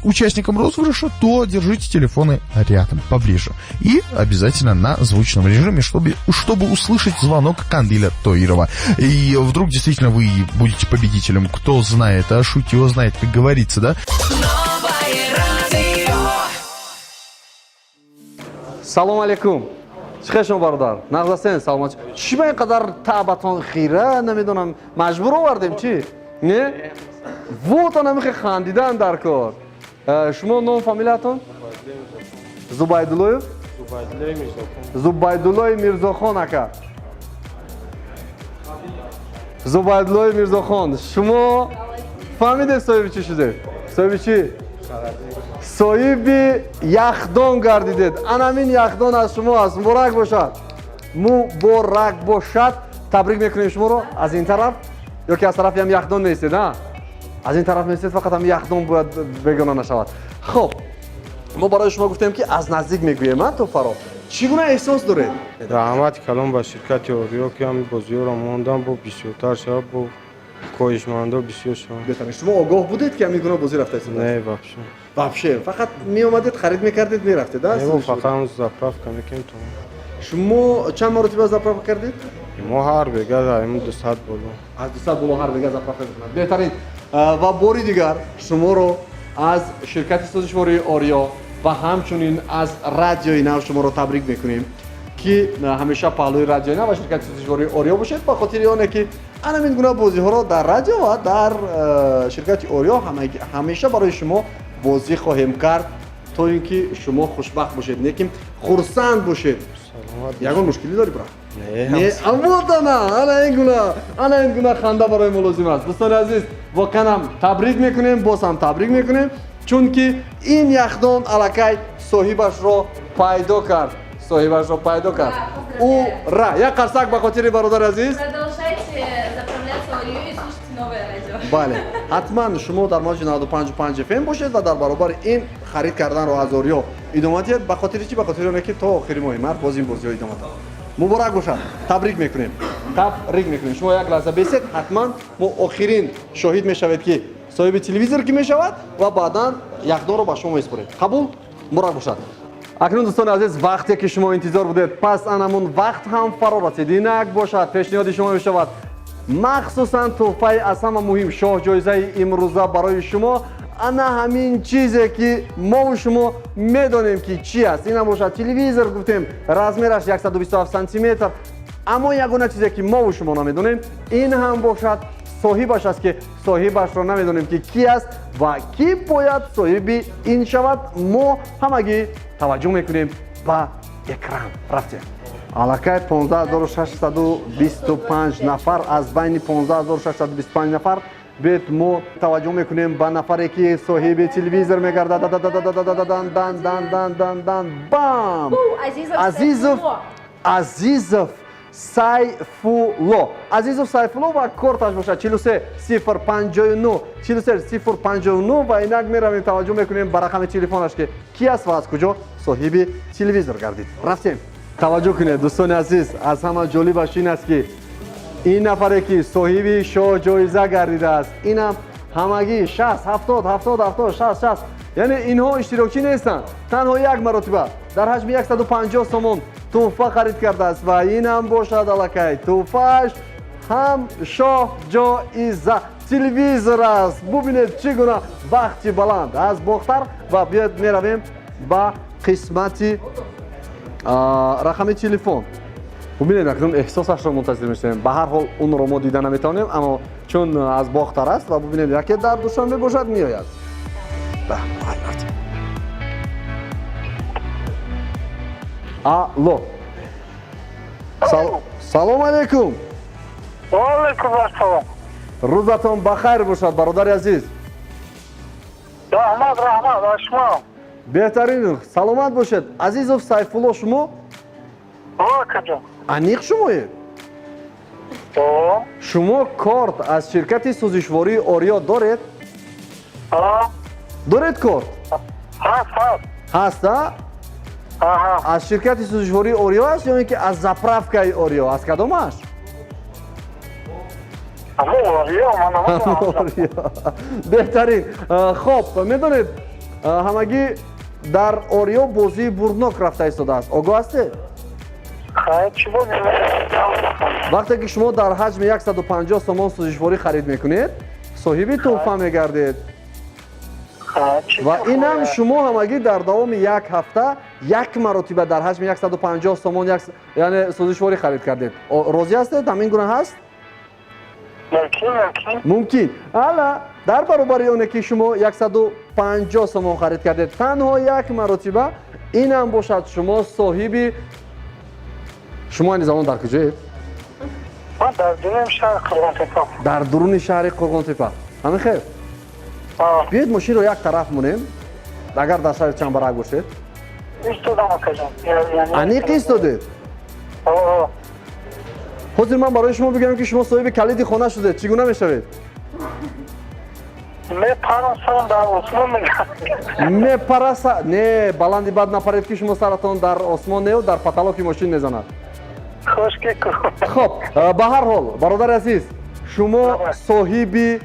участником розыгрыша, то держите телефоны рядом, поближе. И обязательно на звучном режиме, чтобы услышать звонок Кандиля Таирова. И вдруг действительно вы будете победителем. Кто знает, а шут его знает, как говорится, да? салом алейкум چخه شما برادر نغزستین سلامت چی به اینقدر تعبتان خیره نمیدونم مجبور آوردیم چی؟ نه؟ ووتا نمیخواه خندیدن در کار شما نام فامیلتون؟ زبیدلویف؟ زبیدلوی میرزاخان اکا زبیدلوی میرزاخان شما فهمیده صاحبی چی شده؟ صاحبی چی؟ صاحب یخدان گردیدید انامین یخدان از شما است مبارک باشد مبارک باشد تبریک میکنیم شما رو از این طرف یا که از طرفی هم یخدان نیستید نه از این طرف نیستید فقط هم یخدان باید بگناه نشود خب ما برای شما گفتیم که از نزدیک میگویم من تو فرا چگونه احساس دارید رحمت کلام با شرکت اوریو که هم بازیو را موندم با بسیارتر شب با کویشمندا بسیار شما بهتره شما آگاه بودید که میگونه بازی رفته است نه واپشه فقط می اومدید خرید میکردید میرفتید نه فقط هم زفرف کنیم تو شما چند مرتبه زفرف کردید ما هر بگه داریم 200 بالا از 200 بالا هر بگه زفرف کردید بهترین و باری دیگر شما رو از شرکت سازشواری آریا و همچنین از رادیوی نو شما رو تبریک میکنیم که همیشه پهلوی رادیوی نو و شرکت سازشواری آریا باشید به خاطر آنه که این گونه بازی ها رو در رادیو و در شرکت آریا همیشه برای شما بازی خواهیم کرد تا اینکه شما خوشبخت باشید نیکیم خرسند باشید یگان مشکلی داری برا نه اما نه این گونه خنده برای ما لازم است دوستان عزیز واقعا تبریک میکنیم باز هم تبریک میکنیم چون که این یخدان الکی صاحبش رو پیدا کرد او را یک قرصک به خاطر برادر عزیز بله حتما شما در موج 95.5 FM باشید و در برابر این خرید کردن رو از آریا ادامه دهید به خاطر چی به خاطر اینکه تا آخر ماه مارس باز این بازی ها ادامه دهد مبارک باشد تبریک میکنیم شما یک لحظه بیستید حتما ما آخرین شاهد میشوید که صاحب تلویزیون کی میشود و بعدا یخدان رو به شما میسپارید قبول مبارک باشد اکنون دوستان عزیز وقتی که شما انتظار بودید پس انمون وقت هم فرا رسید اینک باشد پیشنهاد شما میشود مخصوصا تحفه از همه مهم شاه جایزه امروزه برای شما انا همین چیزی که ما و شما میدونیم که چی است این هم باشد تلویزیون گفتیم رزمیرش 127 سانتی متر اما یگانه چیزی که ما و شما نمیدونیم این هم باشد صاحبش است که صاحبش رو نمیدونیم که کی است و کی باید صاحب این شود ما همگی توجه میکنیم به اکران رفتیم علاقه 15625 نفر از بین 15625 نفر بیت ما توجه میکنیم به نفری که صاحب تلویزیون میگردد بام عزیزوف Азизов Сайфулло. Азизов Сайфулло ва корташ бошад 43059 43059 ва инак меравем таваҷҷӯҳ мекунем ба рақами телефонаш ки ки аст ва аз куҷо соҳиби телевизор гардид. Рафтем. Таваҷҷӯҳ кунед дӯстони азиз, аз ҳама ҷолибаш ин аст ки ин нафаре ки соҳиби шоҳ-ҷоиза гардидааст, инам ҳамагӣ 60 70 70 70 60 яъне инҳо иштирокчӣ нестанд. Танҳо як маротиба дар ҳаҷми 150 сомон тӯҳфа харид кардааст ва инам бошад аллакай тӯҳфааш ҳам шоҳ-ҷоиза телевизор аст. бубинед чӣ гуна бахти баланд аз бохтар. ва биёед меравем ба қисмати рақами телефон. бубинед акнун эҳсосашро мунтазир мешавем. ба ҳар ҳол онро мо дида наметавонем, аммо чун аз бохтар аст ва бубинед яке дар душанбе бошад меояд. Алло. Салом алейкум. Алейкум ассалом. Рӯзатон бахайр бошад, бародари азиз. Раҳмат, аз шумо. Беҳтарин, саломат бошед. Азизов Сайфулло шумо? Каҷо. Аниқ шумоед? шумо корт аз ширкати сӯзишвории Ориё доред? доред корт? ҳаст а? аз ширкати сӯзишвории Ориё аст ё ин ки аз заправкаи Ориё? аз кадомаш? беҳтарин. хоб, медонед ҳамагӣ дар Ориё бозии бурднок рафта истодааст. огоҳ ҳастед? вақте ки шумо дар ҳаҷми 150 сомон сӯзишворӣ харид мекунед, соҳиби тӯҳфа мегардед. ва инам шумо ҳамагӣ дар давоми як ҳафта як маротиба дар ҳаҷми 150 сомон яъне сӯзишворӣ харид кардед. розӣ ҳастед? ҳамин гуна ҳаст? мумкин. ҳала дар баробари оне ки шумо 150 сомон харид кардед, танҳо як маротиба инам бошад шумо соҳиби шумо айни замон дар куҷоед? дар дуруни шаҳри Қурғонтепа. ҳамин хел. биёед мошинро як тараф монем, агар дар шаҳри Чамбарак бошед. аниқ истодед? ҳозир ман барои шумо бигӯям ки шумо соҳиби калиди хона шудед, чӣ гуна мешавед? мепараса не баланди бад напаред ки шумо саратон дар осмон нео дар паталоки мошин мезанад. хоб, ба ҳар ҳол бародари азиз, шумо соҳиби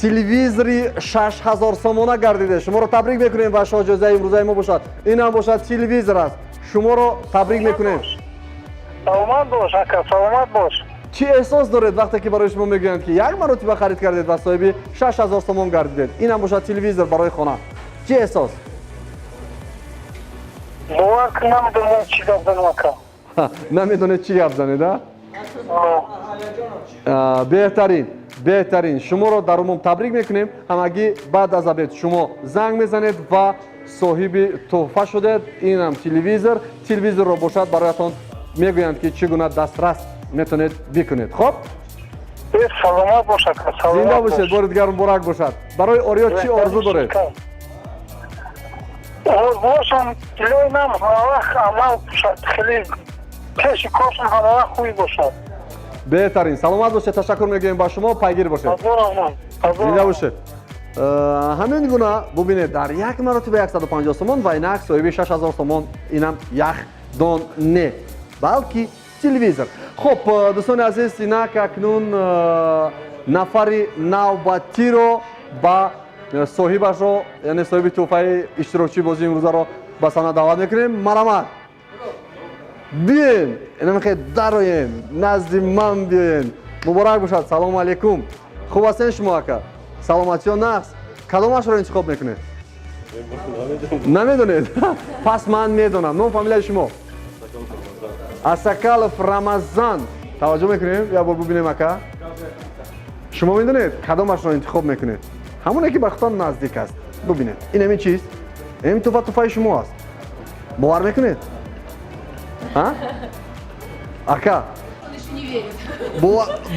телевизори 6000 сомона гардидед. шуморо табрик мекунем ва шоҳ-ҷоизаи имрӯзаи мо бошад. инам бошад телевизор аст. шуморо табрик мекунем. саломат бош ака, саломат бош. чӣ эҳсос доред вақте ки барои шумо мегӯянд ки як маротиба харид кардед ва соҳиби 6000 сомон гардидед? инам бошад телевизор барои хона. чӣ эҳсос? бовар кун, намедонам чӣ гап занам ака. намедонед чӣ гап занед а? беҳтарин, беҳтарин. шуморо дар умум табрик мекунем. ҳамагӣ баъд аз обед шумо занг мезанед ва соҳиби тӯҳфа шудед. инам телевизор. телевизорро бошад бароятон мегӯянд ки чӣ гуна дастрас метавонед бикунед. хоб? саломат бош ака, саломат зинда бош. бошед, борид гарм муборак бошад. барои Ориё чӣ орзу доред? бошам илоҳинам ҳамавақт амал бошад, хеле пеши коршам ҳамавақт хуб бошад. беҳтарин. саломат бошед. ташаккур мегӯем ба шумо. пайгир бошед. зинда бошед. ҳамин гуна бубинед дар як маротиба 150 сомон ва инак соҳиби 6000 сомон инам ях дон не, балки телевизор. хоб, дӯстони азиз, инак акнун нафари навбатиро ба соҳибашро, яъне соҳиби тӯҳфаи иштирокчии бозии имрӯзаро ба сана даъват мекунем. марамат. биёен, инамихе дароем, назди ман биёен. муборак бошад. салому алейкум. хуб ҳастен шумо ака? саломатиё нақс. кадомашро интихоб мекунед? намедонед? пас ман медонам. ном фамилияи шумо? Асакалов Рамазан. таваҷҷӯҳ мекунем? як бор бубинем ака. шумо медонед кадомашро интихоб мекунед? ҳамоне ки ба худтон наздик аст. бубинед. ин ҳамин чист? ҳамин тӯҳфаи шумо аст. бовар мекунед? ака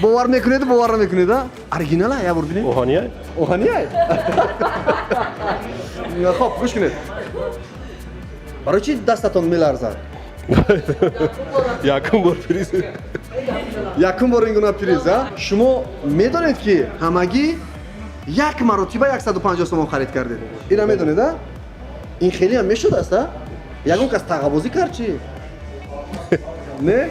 бовар мекунед, бовар намекунед? оригинал як бор бинед? оҳанияй? хоб, гӯш кунед. барои чӣ дастатон меларзад? якум бор приз. якум бор ин гуна приз шумо медонед ки ҳамагӣ як маротиба 150 сомон харид кардед ина медонед ин хеле ҳам мешудааст ягон кас тағабозӣ кард чи не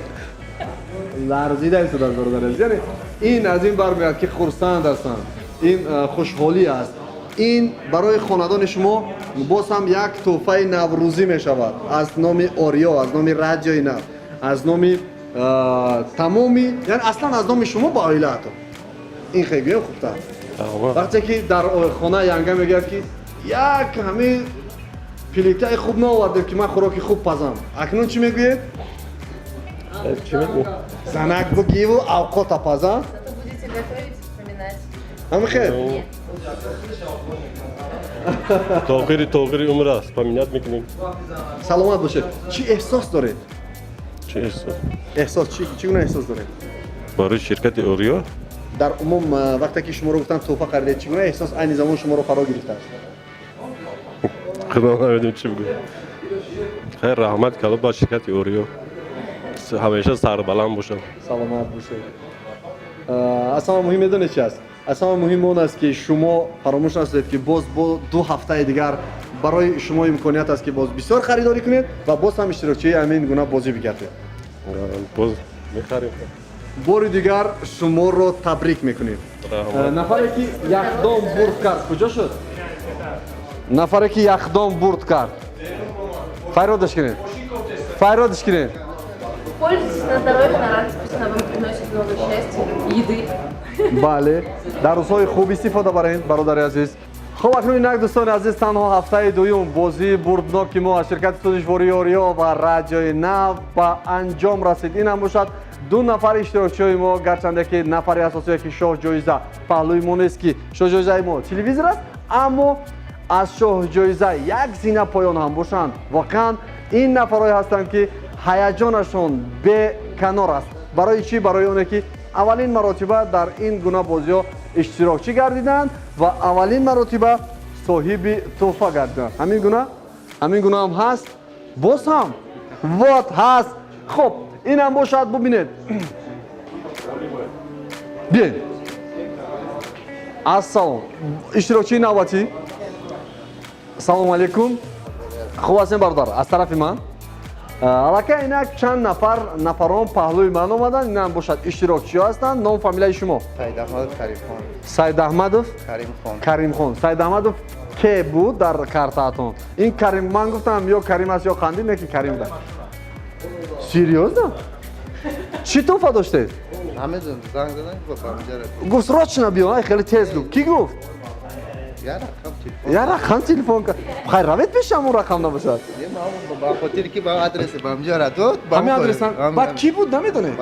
ларзида шудааст бародари азиз яъне ин аз ин бармеяд ки хурсанд ҳастанд ин хушҳолӣ аст ин барои хонадони шумо боз ҳам як тӯҳфаи наврӯзӣ мешавад аз номи ориё аз номи радиои нав аз номи тамоми яъне аслан аз номи шумо ба оилаатон ин хеле гӯем хубтар вақте ки дар хона янга мегӯяд ки як ҳамин плитаи хуб наовардем ки ман хӯроки хуб пазам акнун чӣ мегӯед занак бугиву авқота пазам Будете готовить, вспоминать. ҳамин хел Тоғири умр аст, вспоминать мекунем. саломат бошед чӣ эҳсос доред Чӣ эҳсос? эҳсос чӣ гуна эҳсос доред Барои ширкати Ориё дар умум вақте ки шуморо гуфтан тӯҳфа харидед чӣ гуна эҳсос айни замон шуморо фаро гирифтааст худо намедонам чӣ бигӯям. Хайр раҳмат кало ба ширкати Ориё. ҳамеша сарбаланд бошад. саломат бошед аз ҳама муҳим медонед чӣ аст аз ҳама муҳим он аст ки шумо фаромӯш настоед ки боз бо 2 ҳафтаи дигар барои шумо имконият аст ки боз бисёр харидорӣ кунед ва боз ҳам иштирокчии ҳамин гуна бозӣ бигардед Боз мехарем. бори дигар шуморо табрик мекунем нафаре ки яхдом бурд кард куҷо шуд нафаре ки яхдом бурд кард файродаш кинед файродаш кинед Пользуйтесь на здоровье, на радость, пусть она вам приносит много счастья, еды. бале дар рӯзҳои хуб истифода баред бародари азиз хуб акнун инак дӯстони азиз танҳо ҳафтаи дуюм бозии бурдноки мо аз ширкати судишвории ориё ва радиои нав ба анҷом расид инам бошад 2 нафари иштирокчиҳои мо гарчанде ки нафари асосие ки шоҳ-ҷоиза паҳлӯи мо нест ки шоҳ-ҷоизаи мо телевизор аст аммо аз шоҳ-ҷоиза як зина поён ҳам бошанд воқеан ин нафарҳое ҳастанд ки ҳаяҷонашон беканор аст барои чӣ барои оне ки аввалин маротиба дар ин гуна бозиҳо иштирокчӣ гардиданд ва аввалин маротиба соҳиби тӯҳфа гардиданд ҳамин гуна ҳам ҳаст боз ҳам вот ҳаст хуб инам бошад бубинед биед ассалом иштирокчии навбатӣ салому алейкум хуб ҳастем бародар аз тарафи ман аллакай инак чанд нафарон паҳлӯи ман омаданд инам бошад иштирокчиҳо ҳастанд ном фамилияи шумо саидаҳмадов каримхон саидаҳмадов ке буд дар картаатон ин карим ман гуфтам ё карим аст ё қандил не ки карим да серьёзно чӣ тӯҳфа доштед гуфт срочно биё хеле тез гуфт ки гуфт я рақам телефон хайр равед пешам он рақам набошад ҳамин адресам баъд ки буд намедонед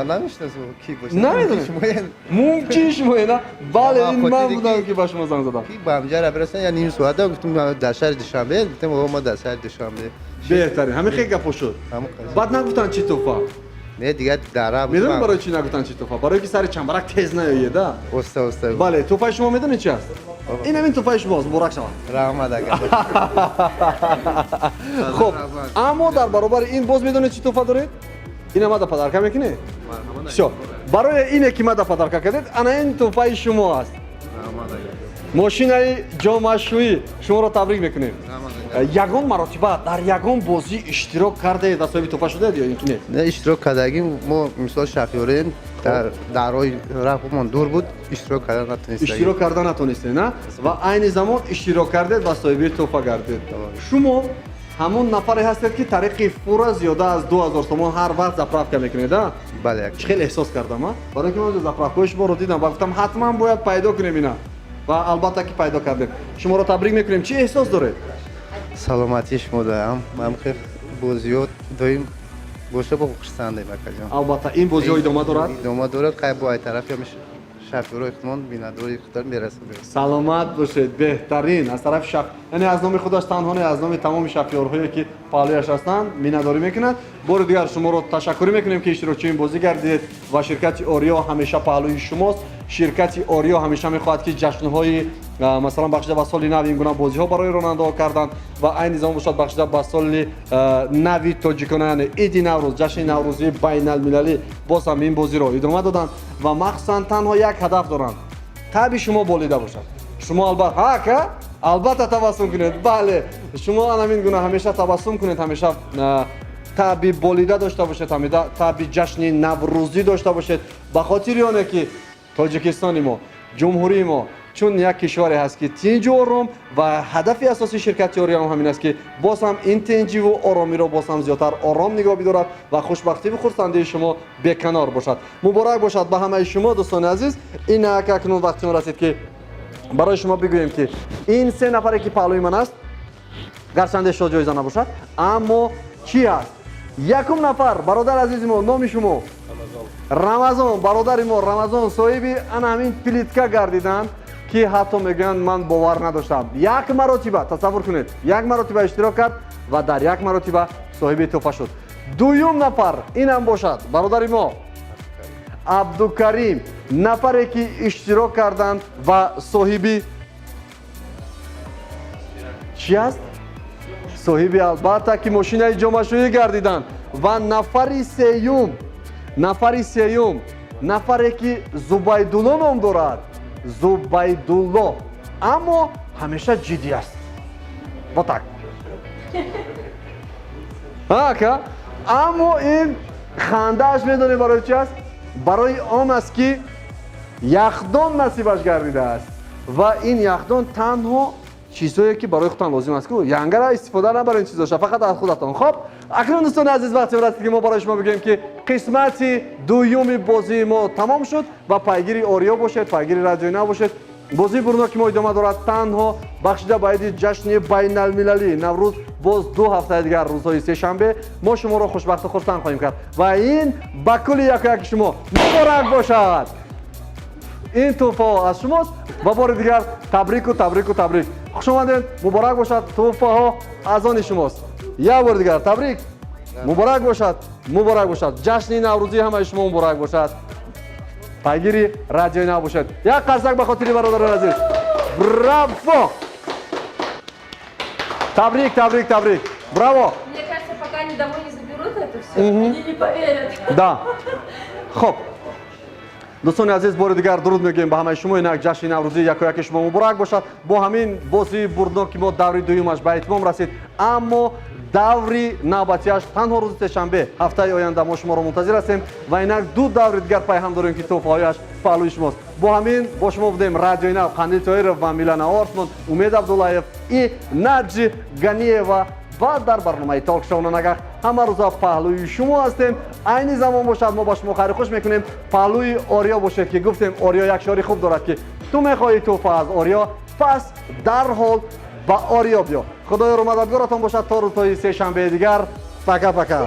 намедонед мумкин шумоена бале ин ман будам ки ба шумо занг задам беҳтарин ҳамин хеле гапо шуд баъд нагуфтанд чӣ тӯҳфа медонед барои чӣ нагуфтанд чӣ тӯҳфа барое ки сари чамбарак тез наёеда бале тӯҳфаи шумо медонед чӣ аст ин ҳамин тӯҳфаи шумост муборак шавад хуб аммо дар баробари ин боз медонед чӣ тӯҳфа доред ина мада падарка мекунед всё барои ине ки мада падарка кардед ана ин тӯҳфаи шумо аст мошинаи ҷомашӯӣ шуморо табрик мекунем ягон маротиба дар ягон бозӣ иштирок кардед ва соҳиби тӯҳфа шудед ё ин ки не иштирок кардагим мо мисол шафёрем дар роҳи рафтмон дур буд иштирок карда натонистед на ва айни замон иштирок кардед ва соҳиби тӯҳфа гардед шумо ҳамон нафаре ҳастед ки тариқи фура зиёда аз 2000 сомон ҳар вақт заправка мекунед чӣ хеле эҳсос кардам барое ки ман заправкаҳои шуморо дидам ва гуфтам ҳатман бояд пайдо кунем ина ва албатта ки пайдо кардем шуморо табрик мекунем чӣ эҳсос доред саломатии шумо доям ман хеле бозиҳо доим боша бо хушсандем акаҷон албатта ин бозиҳо идома дорад қай бо ай тараф ё шафёрои худмон бинадори худар мерасонем саломат бошед беҳтарин аз тарафи яъне аз номи худаш танҳо не аз номи тамоми шафёрҳое ки паҳлӯяш ҳастанд миннатдорӣ мекунад бори дигар шуморо ташаккурӣ мекунем ки иштирокчии ин бозӣ гардидед ва ширкати ориё ҳамеша паҳлӯи шумост شرکت آریو همیشه میخواهد که جشن‌های مثلا بخشیده به سال نو این گونه بازی‌ها برای راننده‌ها کردند و این زمان باشد بخشیده به سال نوی تاجیکان عید نوروز جشن نوروزی بین المللی باز هم این بازی را ادامه دادند و مخصوصا تنها یک هدف دارند طبع شما بالیده باشد شما البته تبسم کنید بله شما همین گونه همیشه تبسم کنید همیشه طبع بالیده داشته باشید همیشه طبع جشن نوروزی داشته باشید به خاطر آنه که تاجیکستان ما جمهوری ما چون یک کشوری هست که تنج و آرام و هدف اساسی شرکت آریو هم همین است که باز هم این تنجی و آرامی را باز هم زیادتر آرام نگاه بدارد و خوشبختی و خرسندی شما بکنار باشد. مبارک باشد به همه شما دوستان عزیز. این اکنون وقتی رسید که برای شما بگویم که این سه نفری که پهلوی من است گرچند شاد جایزه نباشد اما کی است؟ یکم نفر برادر عزیز ما نام شما رمضان برادر ما رمضان صاحبی همین پلیتکا گردیدن که حتی میگن من باور نداشتم یک مرتبه تصور کنید یک مرتبه اشتراک کرد و در یک مرتبه صاحب تحفه شد. دوم نفر این هم باشد برادر ما عبدالکریم نفری که اشتراک کردند و صاحبی چی است؟ صاحبی البته که ماشین جمعشویی گردیدند و نفری سیوم نفری که زبیدالله نام دارد زبیدالله اما همیشه جدی است با так اما این خنده‌اش میدونی برای چی است؟ برای آن است که یخدان نصیبش گردیده است و این یخدان تنها چیزهایی که برای خودتان لازم است که ینگر استفاده نبرین چیزاش فقط از خودتان. خب اکنون دوستان عزیز وقتی رسید که ما برای شما بگیم که قسمت دوم بازی ما تمام شد و پیگیری آریو باشید پیگیری رادیو نو باشید. بازی برنامه که ما ادامه دارد تنها بخشیده به عید جشن بین المللی نوروز باز 2 هفته دیگر روزهای سه شنبه ما شما را خوشبخت و خرسند خواهیم کرد و این به کل یک شما مبارک باشد. این تحفه از شماست و بار دیگر تبریک و تبریک و تبریک. خوش آمدید. مبارک باشد. تحفه ها از آن شماست. یک بار دیگر تبریک. مبارک باشد. مبارک باشد. جشن نوروزی همه شما مبارک باشد. پیگیری رادیو نو باشد. یک قرصک به خاطر برادران عزیز. برافو. تبریک تبریک تبریک. Браво! Мне кажется, пока они домой не заберут это все, они не поверят. Да. خب دوستان عزیز بار دیگر درود میگیم به همه شما. اینک جشن نوروزی یک شما مبارک باشد. با همین بازی برنامه که ما دوری دومش به اتمام رسید اما دوری نوبتیش تنها روز سه‌شنبه هفته آینده ما شما را منتظر هستیم و اینک 2 دور دیگر پیام داریم که تحفه‌هایش پهلوی شماست. با همین با شما بودیم رادیو نو قندیل طاهرов و میلان آرسمون امید عبداللهیف ای ناجی غنیєва و در برنامه تاک شو نگاه همه روزا پهلوی شما هستیم. عین زمان باشد ما با شما خیر خوش میکنیم. پهلوی آریو باشد که گفتیم آریو یک شعاری خوب دارد که تو میخوای توفه از آریو پس در حال با آریو بیا. خدای رو مددگارتان باشد تا روزهای سه شنبه دیگر. پکا پکا.